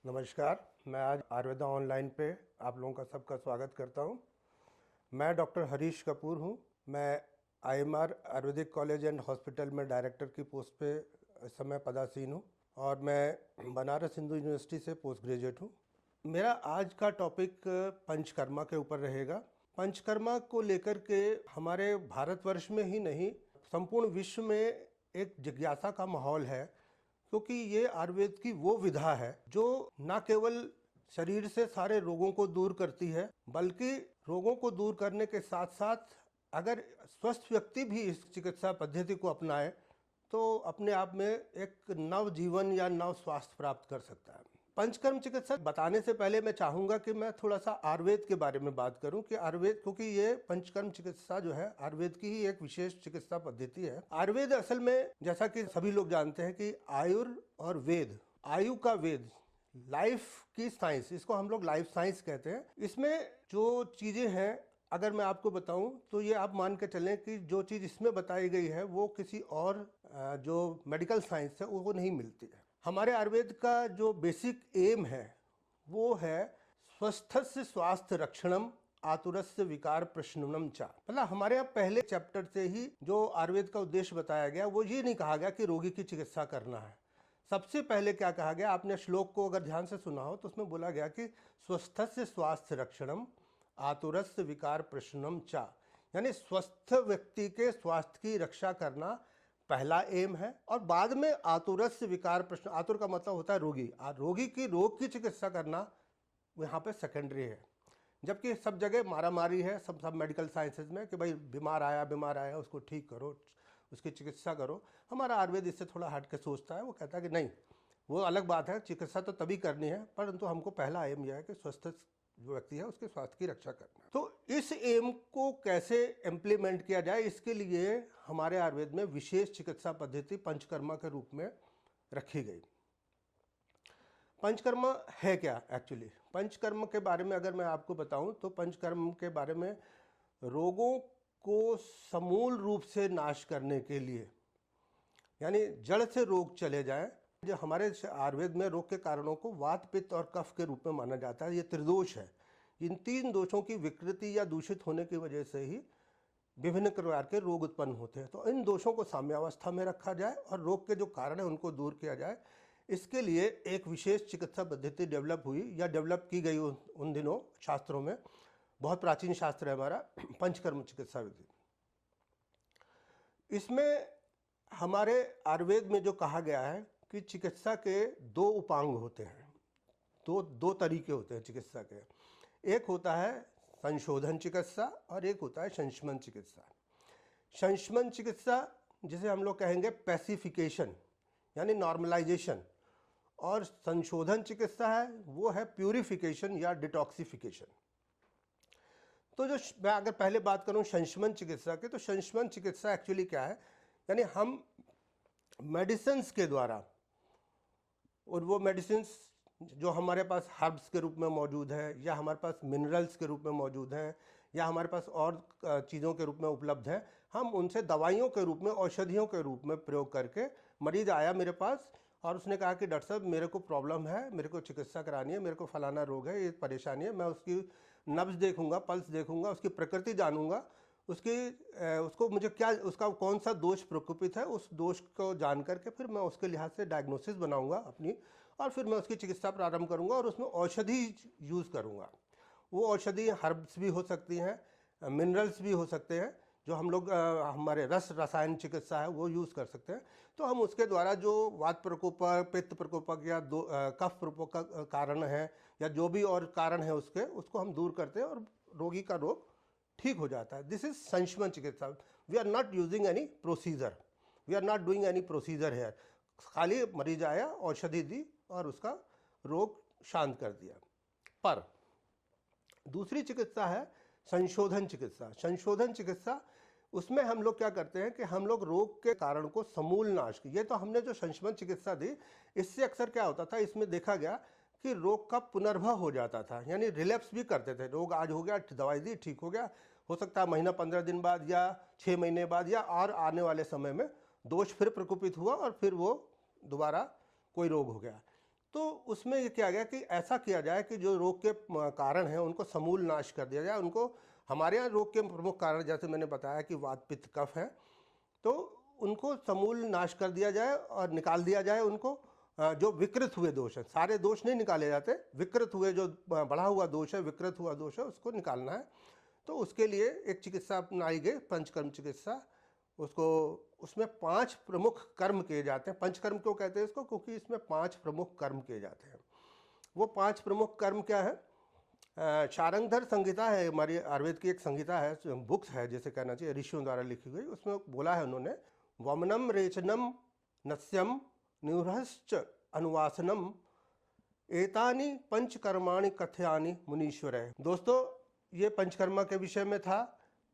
नमस्कार। मैं आज आयुर्वेदा ऑनलाइन पे आप लोगों का सबका स्वागत करता हूं। मैं डॉक्टर हरीश कपूर हूं। मैं IMR Ayurvedic college and hospital में डायरेक्टर की पोस्ट पे इस समय पदासीन हूं और मैं बनारस हिंदू यूनिवर्सिटी से पोस्ट ग्रेजुएट हूं। मेरा आज का टॉपिक पंचकर्मा के ऊपर रहेगा। पंचकर्मा को लेकर के हमारे भारतवर्ष में ही नहीं, संपूर्ण विश्व में एक जिज्ञासा का माहौल है, क्योंकि ये आयुर्वेद की वो विधा है जो न केवल शरीर से सारे रोगों को दूर करती है, बल्कि रोगों को दूर करने के साथ साथ अगर स्वस्थ व्यक्ति भी इस चिकित्सा पद्धति को अपनाए तो अपने आप में एक नव जीवन या नव स्वास्थ्य प्राप्त कर सकता है। पंचकर्म चिकित्सा बताने से पहले मैं चाहूँगा कि मैं थोड़ा सा आयुर्वेद के बारे में बात करूं कि आयुर्वेद, क्योंकि ये पंचकर्म चिकित्सा जो है आयुर्वेद की ही एक विशेष चिकित्सा पद्धति है। आयुर्वेद असल में, जैसा कि सभी लोग जानते हैं कि आयुर और वेद, आयु का वेद, लाइफ की साइंस, इसको हम लोग लाइफ साइंस कहते हैं। इसमें जो चीज़ें हैं अगर मैं आपको बताऊं तो ये आप मान के चलें कि जो चीज़ इसमें बताई गई है वो किसी और जो मेडिकल साइंस है वो नहीं मिलती है। हमारे आयुर्वेद का जो बेसिक एम है वो है स्वस्थस्य स्वास्थ्य रक्षणम आतुरस्य विकार प्रशमनम चा। मतलब हमारे यहाँ पहले चैप्टर से ही जो आयुर्वेद का उद्देश्य बताया गया वो ये नहीं कहा गया कि रोगी की चिकित्सा करना है। सबसे पहले क्या कहा गया, आपने श्लोक को अगर ध्यान से सुना हो तो उसमें बोला गया कि स्वस्थस्य स्वास्थ्य रक्षणम आतुरस्य विकार प्रशमनम चा, यानी स्वस्थ व्यक्ति के स्वास्थ्य की रक्षा करना पहला एम है। और बाद में आतुरस्य विकार प्रश्न, आतुर का मतलब होता है रोगी, रोगी की रोग की चिकित्सा करना यहाँ पे सेकेंडरी है। जबकि सब जगह मारामारी है, सब मेडिकल साइंसेज में कि भाई बीमार आया उसको ठीक करो, उसकी चिकित्सा करो। हमारा आयुर्वेद इससे थोड़ा हट के सोचता है, वो कहता है कि नहीं, वो अलग बात है, चिकित्सा तो तभी करनी है, परंतु हमको पहला एम यह है कि स्वस्थ जो व्यक्ति है उसके स्वास्थ्य की रक्षा करना। तो इस एम को कैसे इम्प्लीमेंट किया जाए, इसके लिए हमारे आयुर्वेद में विशेष चिकित्सा पद्धति पंचकर्मा के रूप में रखी गई। पंचकर्मा है क्या एक्चुअली? पंचकर्म के बारे में अगर मैं आपको बताऊं तो पंचकर्म के बारे में रोगों को समूल रूप से नाश करने के लिए, यानी जड़ से रोग चले जाएं। जो हमारे आयुर्वेद में रोग के कारणों को वात, पित्त और कफ के रूप में माना जाता है। ये त्रिदोष है। इन तीन दोषों की विकृति या दूषित होने की वजह से ही विभिन्न प्रकार के रोग उत्पन्न होते हैं। तो इन दोषों को साम्यावस्था में रखा जाए और रोग के जो कारण है उनको दूर किया जाए। इसके लिए एक विशेष चिकित्सा पद्धति डेवलप हुई या डेवलप की गई उन दिनों शास्त्रों में। बहुत प्राचीन शास्त्र है हमारा पंचकर्म चिकित्सा विधि। इसमें हमारे आयुर्वेद में जो कहा गया है कि चिकित्सा के दो उपांग होते हैं, दो तरीके होते हैं चिकित्सा के। एक होता है संशोधन चिकित्सा और एक होता है संशमन चिकित्सा। संशमन चिकित्सा जिसे हम लोग कहेंगे पैसिफिकेशन यानी नॉर्मलाइजेशन, और संशोधन चिकित्सा है वो है प्यूरिफिकेशन या डिटॉक्सिफिकेशन। तो जो मैं अगर पहले बात करूं संशमन चिकित्सा की, तो संशमन चिकित्सा एक्चुअली क्या है, यानी हम मेडिसिन्स के द्वारा, और वो मेडिसिन्स जो हमारे पास हर्ब्स के रूप में मौजूद है या हमारे पास मिनरल्स के रूप में मौजूद हैं या हमारे पास और चीज़ों के रूप में उपलब्ध हैं, हम उनसे दवाइयों के रूप में, औषधियों के रूप में प्रयोग करके, मरीज आया मेरे पास और उसने कहा कि डॉक्टर साहब मेरे को प्रॉब्लम है, मेरे को चिकित्सा करानी है, मेरे को फलाना रोग है, ये परेशानी है, मैं उसकी नब्ज देखूंगा, पल्स देखूंगा, उसकी प्रकृति जानूंगा, उसको मुझे क्या, उसका कौन सा दोष प्रकोपित है, उस दोष को जान करके फिर मैं उसके लिहाज से डायग्नोसिस बनाऊंगा अपनी, और फिर मैं उसकी चिकित्सा प्रारंभ करूंगा और उसमें औषधि यूज़ करूंगा। वो औषधि हर्ब्स भी हो सकती हैं, मिनरल्स भी हो सकते हैं, जो हम लोग हमारे रसायन चिकित्सा है वो यूज़ कर सकते हैं। तो हम उसके द्वारा जो वात प्रकोपक, पित्त प्रकोपक या कफ प्रकोपक का कारण है या जो भी और कारण है उसको हम दूर करते हैं और रोगी का रोग ठीक हो जाता है। दिस इज संशमन चिकित्सा। We are not using any procedure, we are not doing any procedure here. खाली मरीज आया, औषधि दी और उसका रोग शांत कर दिया। पर दूसरी चिकित्सा है संशोधन चिकित्सा। संशोधन चिकित्सा, उसमें हम लोग क्या करते हैं कि हम लोग रोग के कारण को समूल नाश, ये तो हमने जो संशमन चिकित्सा दी, इससे अक्सर क्या होता था, इसमें देखा गया कि रोग का पुनर्भव हो जाता था, यानी रिलैप्स भी करते थे। रोग आज हो गया, दवाई दी, ठीक हो गया, हो सकता है महीना 15 दिन बाद या 6 महीने बाद या और आने वाले समय में दोष फिर प्रकोपित हुआ और फिर वो दोबारा कोई रोग हो गया। तो उसमें ये किया गया कि ऐसा किया जाए कि जो रोग के कारण हैं उनको समूल नाश कर दिया जाए। उनको, हमारे यहाँ रोग के प्रमुख कारण जैसे मैंने बताया कि वात पित्त कफ है, तो उनको समूल नाश कर दिया जाए और निकाल दिया जाए उनको। जो विकृत हुए दोष हैं, सारे दोष नहीं निकाले जाते, विकृत हुए जो बढ़ा हुआ दोष है, विकृत हुआ दोष है, उसको निकालना है। तो उसके लिए एक चिकित्सा अपनाई गई, पंचकर्म चिकित्सा। उसको, उसमें 5 प्रमुख कर्म किए जाते हैं। पंचकर्म क्यों कहते हैं इसको? क्योंकि इसमें 5 प्रमुख कर्म किए जाते हैं। वो 5 प्रमुख कर्म क्या है? शारंगधर संहिता है, हमारी आयुर्वेद की एक संहिता है, बुक्स है जिसे कहना चाहिए, ऋषियों द्वारा लिखी गई। उसमें बोला है उन्होंने, वमनम रेचनम नस्यम निवृश्च अनुवासनम एतानि पंचकर्माणि कथयानि मुनीश्वर। दोस्तों, ये पंचकर्मा के विषय में था।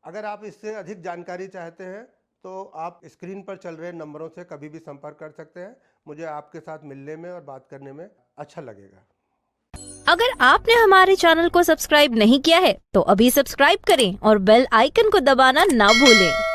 अगर आप इससे अधिक जानकारी चाहते हैं तो आप स्क्रीन पर चल रहे नंबरों से कभी भी संपर्क कर सकते हैं। मुझे आपके साथ मिलने में और बात करने में अच्छा लगेगा। अगर आपने हमारे चैनल को सब्सक्राइब नहीं किया है तो अभी सब्सक्राइब करें और बेल आइकन को दबाना ना भूलें।